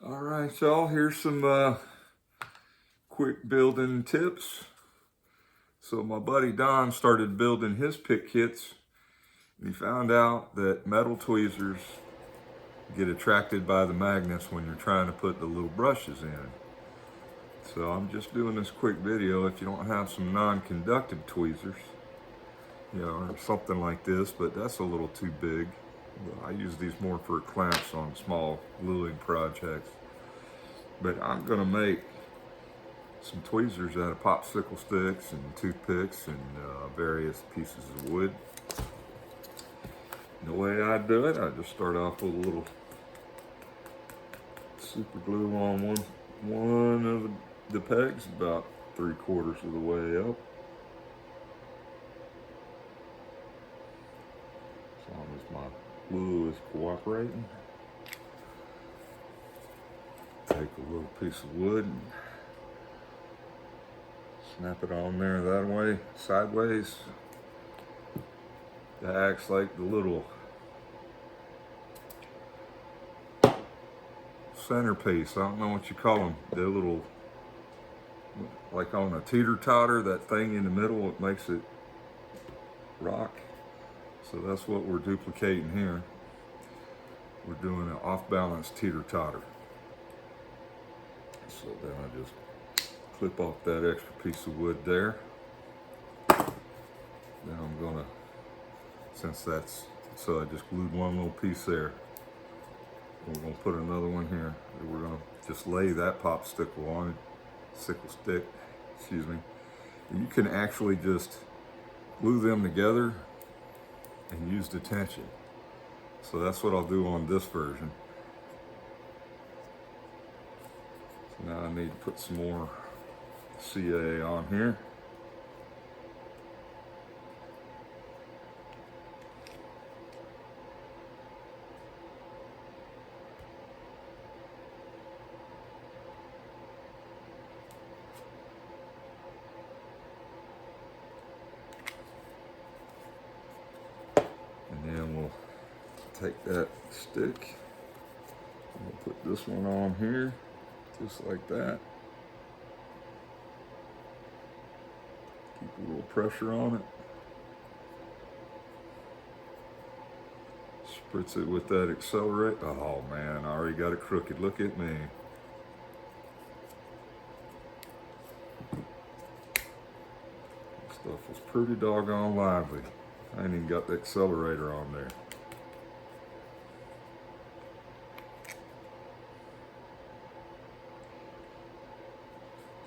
All right, y'all, here's some quick building tips. So my buddy Don started building his pick kits, and he found out that metal tweezers get attracted by the magnets when you're trying to put the little brushes in. So I'm just doing this quick video. If you don't have some non-conductive tweezers, or something like this, but that's a little too big. I use these more for clamps on small gluing projects. But I'm gonna make some tweezers out of popsicle sticks and toothpicks and various pieces of wood. And the way I do it, I just start off with a little super glue on one of the pegs, about 3/4 of the way up. As long as my glue is cooperating. Take a little piece of wood and snap it on there that way, sideways. That acts like the little centerpiece. I don't know what you call them. They're little, like on a teeter-totter, that thing in the middle, it makes it rock. So that's what we're duplicating here. We're doing an off-balance teeter-totter. So then I just clip off that extra piece of wood there. Then I'm gonna, so I just glued one little piece there. We're gonna put another one here. We're gonna just lay that popsicle on it, sickle stick, excuse me. You can actually just glue them together and use the tension. So that's what I'll do on this version. So now I need to put some more CA on here. And then we'll take that stick, and we'll put this one on here, just like that. Keep a little pressure on it. Spritz it with that accelerate. Oh man, I already got it crooked. Look at me. This stuff was pretty doggone lively. I ain't even got the accelerator on there.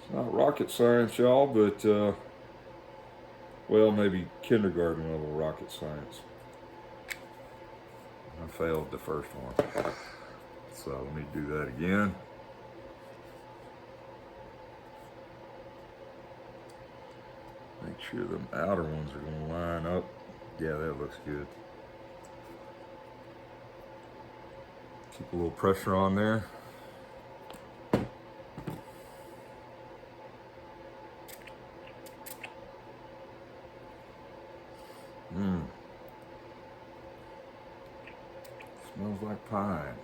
It's not rocket science, y'all, but well, maybe kindergarten level rocket science. I failed the first one. So let me do that again. Make sure them outer ones are going to line up. Yeah, that looks good. Keep a little pressure on there. Smells like pine.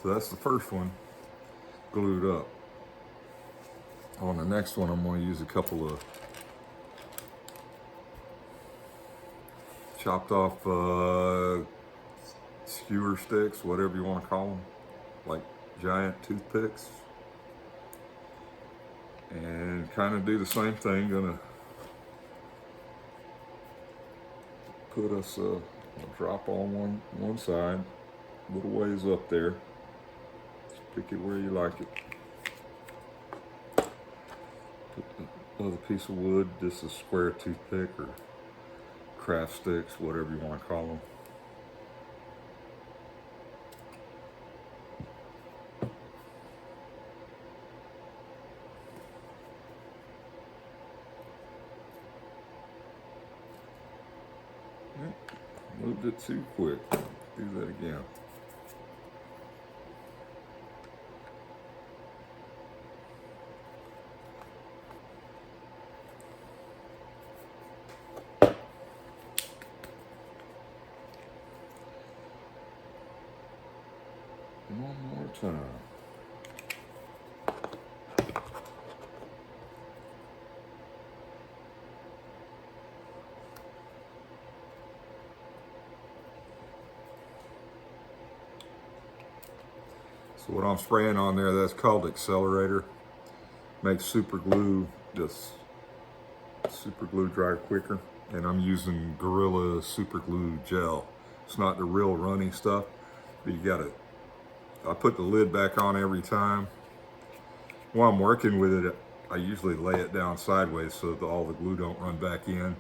So that's the first one glued up. On the next one, I'm going to use a couple of chopped off skewer sticks, whatever you want to call them, like giant toothpicks, and kind of do the same thing. Gonna put us a drop on one side, a little ways up there. Just pick it where you like it. Put another piece of wood, just a square toothpick or craft sticks, whatever you want to call them. Moved it too quick. Do that again. One more time. So what I'm spraying on there, that's called accelerator. Makes super glue, just super glue dry quicker. And I'm using Gorilla super glue gel. It's not the real runny stuff, but you gotta, I put the lid back on every time. While I'm working with it, I usually lay it down sideways so that all the glue don't run back in.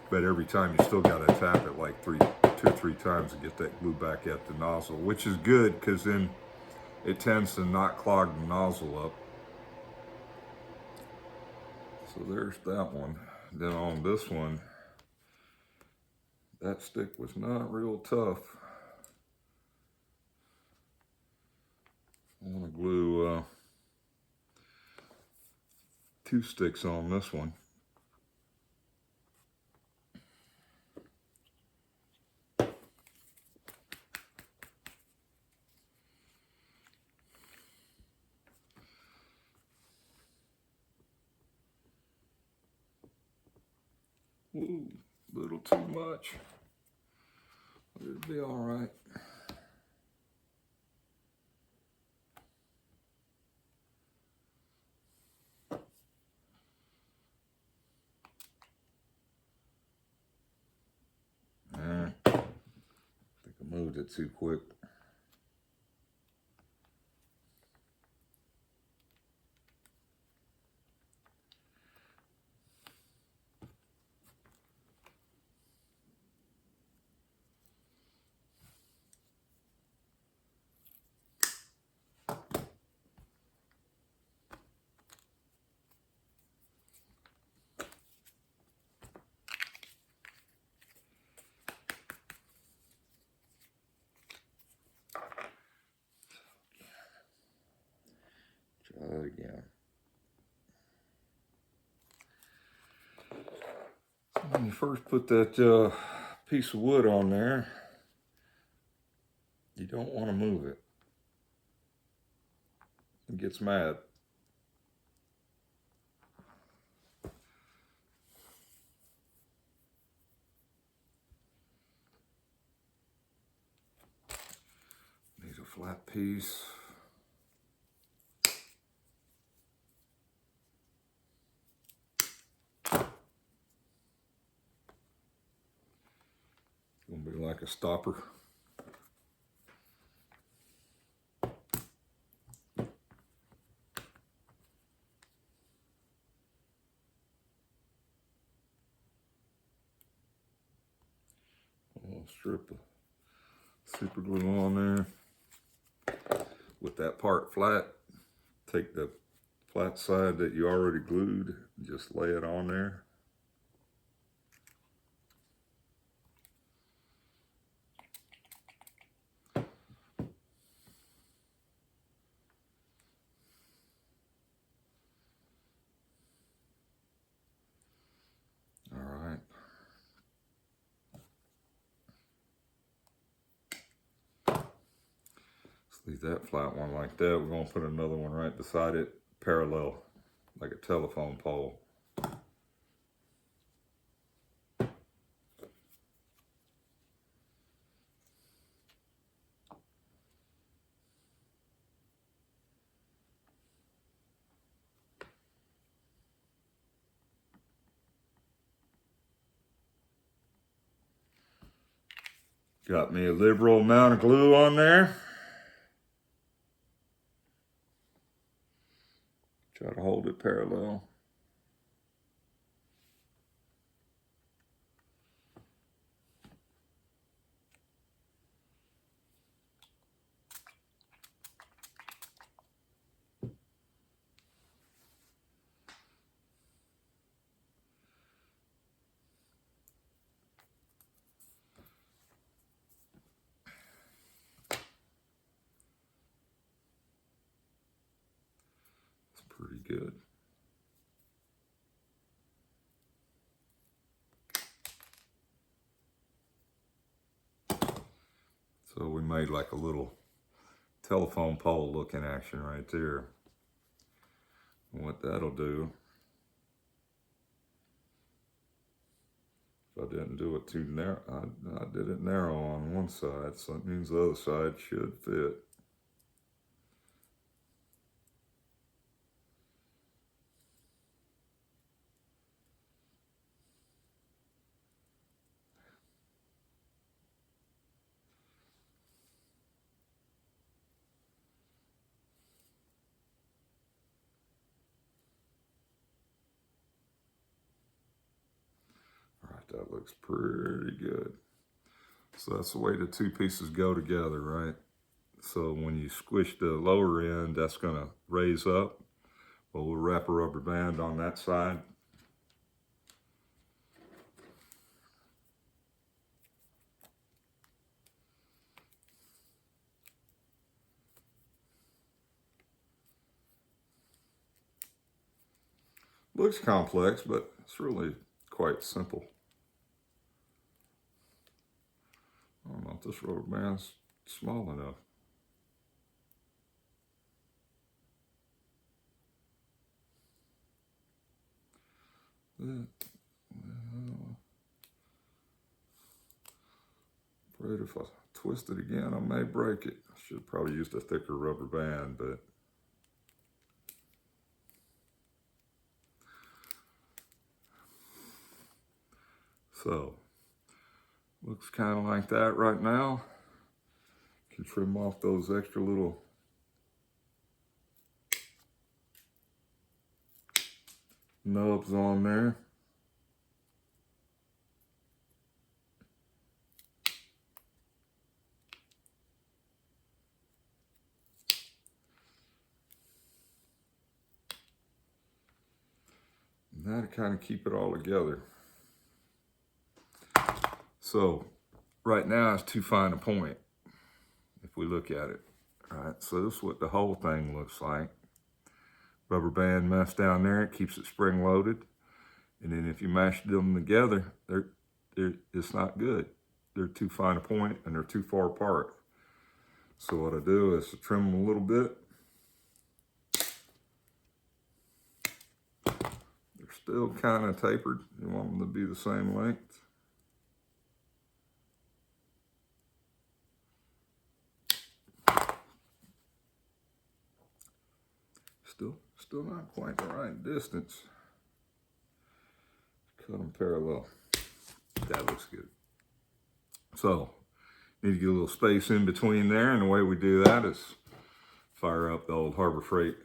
But every time you still gotta tap it like 2 or 3 times to get that glue back at the nozzle, which is good because then it tends to not clog the nozzle up. So there's that one. Then on this one, that stick was not real tough. I want to glue 2 sticks on this one. Ooh, a little too much. It'll be all right. I think I moved it too quick. Try that again. So when you first put that piece of wood on there, you don't want to move it. It gets mad. Need a flat piece. Gonna be like a stopper. A little strip of super glue on there. With that part flat, take the flat side that you already glued, just lay it on there. All right. Let's leave that flat one like that. We're gonna put another one right beside it, parallel, like a telephone pole. Got me a liberal amount of glue on there. Try to hold it parallel. It's pretty good. So we made like a little telephone pole looking action right there. And what that'll do, if I didn't do it too narrow, I did it narrow on one side, so that means the other side should fit. All right, that looks pretty good. So that's the way the two pieces go together, right? So when you squish the lower end, that's gonna raise up. Well, we'll wrap a rubber band on that side. Looks complex, but it's really quite simple. I don't know if this rubber band's small enough. Afraid if I twist it again, I may break it. I should have probably used a thicker rubber band, but so looks kind of like that right now. Can trim off those extra little nubs on there. And that'll kind of keep it all together. So right now it's too fine a point if we look at it. All right, so this is what the whole thing looks like. Rubber band mesh down there, it keeps it spring loaded. And then if you mash them together, it's not good. They're too fine a point and they're too far apart. So what I do is trim them a little bit. They're still kind of tapered. You want them to be the same length. Still not quite the right distance. Cut them parallel. That looks good. So, need to get a little space in between there, and the way we do that is fire up the old Harbor Freight.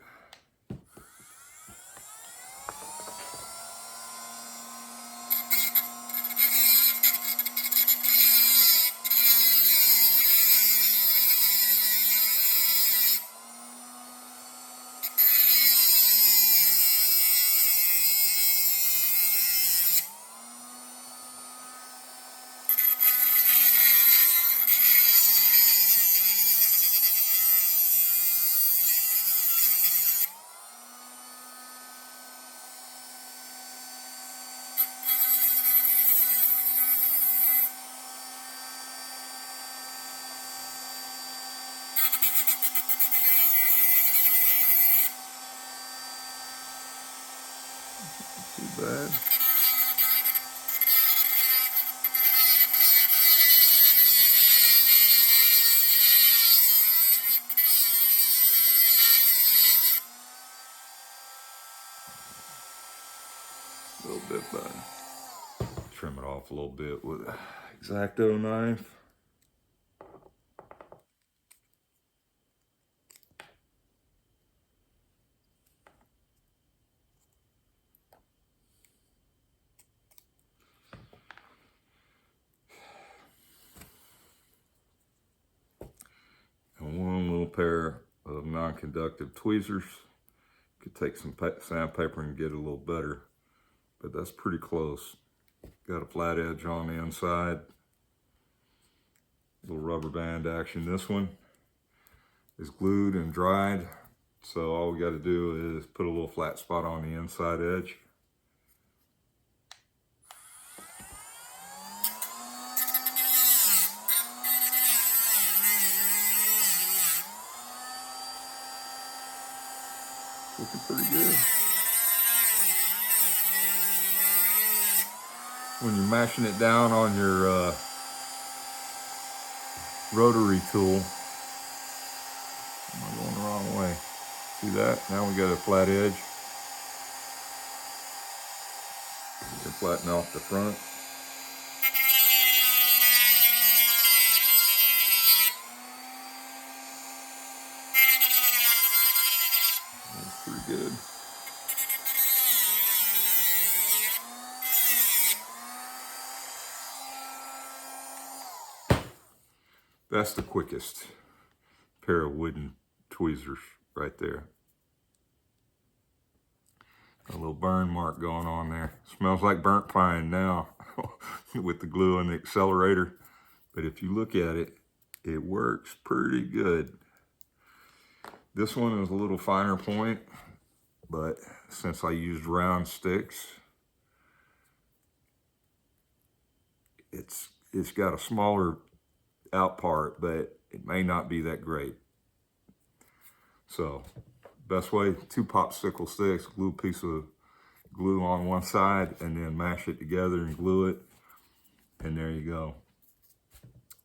Too bad. A little bit better. Trim it off a little bit with an X-Acto knife. And one little pair of non-conductive tweezers. Could take some sandpaper and get it a little better, but that's pretty close. Got a flat edge on the inside. Little rubber band action. This one is glued and dried, so all we got to do is put a little flat spot on the inside edge. Looking pretty good. When you're mashing it down on your rotary tool, am I going the wrong way? See that? Now we got a flat edge. You can flatten off the front. That's pretty good. That's the quickest pair of wooden tweezers right there. A little burn mark going on there. Smells like burnt pine now with the glue and the accelerator. But if you look at it, it works pretty good. This one is a little finer point, but since I used round sticks, it's got a smaller out part, but it may not be that great. So best way, 2 popsicle sticks, glue a piece of glue on one side and then mash it together and glue it, and there you go.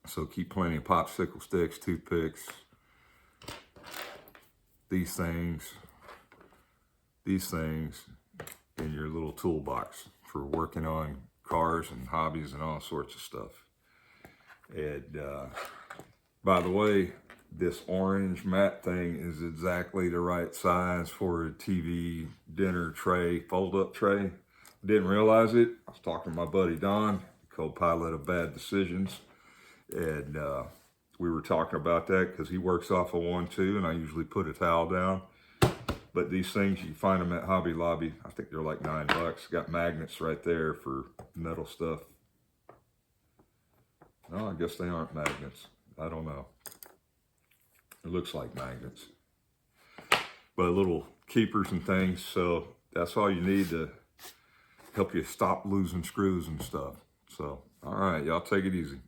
So keep plenty of popsicle sticks, toothpicks, these things in your little toolbox for working on cars and hobbies and all sorts of stuff. And by the way, this orange mat thing is exactly the right size for a TV dinner tray, fold-up tray. Didn't realize it. I was talking to my buddy Don, co-pilot of Bad Decisions, and we were talking about that because he works off of one too, and I usually put a towel down. But these things, you can find them at Hobby Lobby. I think they're like $9. Got magnets right there for metal stuff. No, I guess they aren't magnets. I don't know. It looks like magnets. But little keepers and things. So that's all you need to help you stop losing screws and stuff. So, all right, y'all take it easy.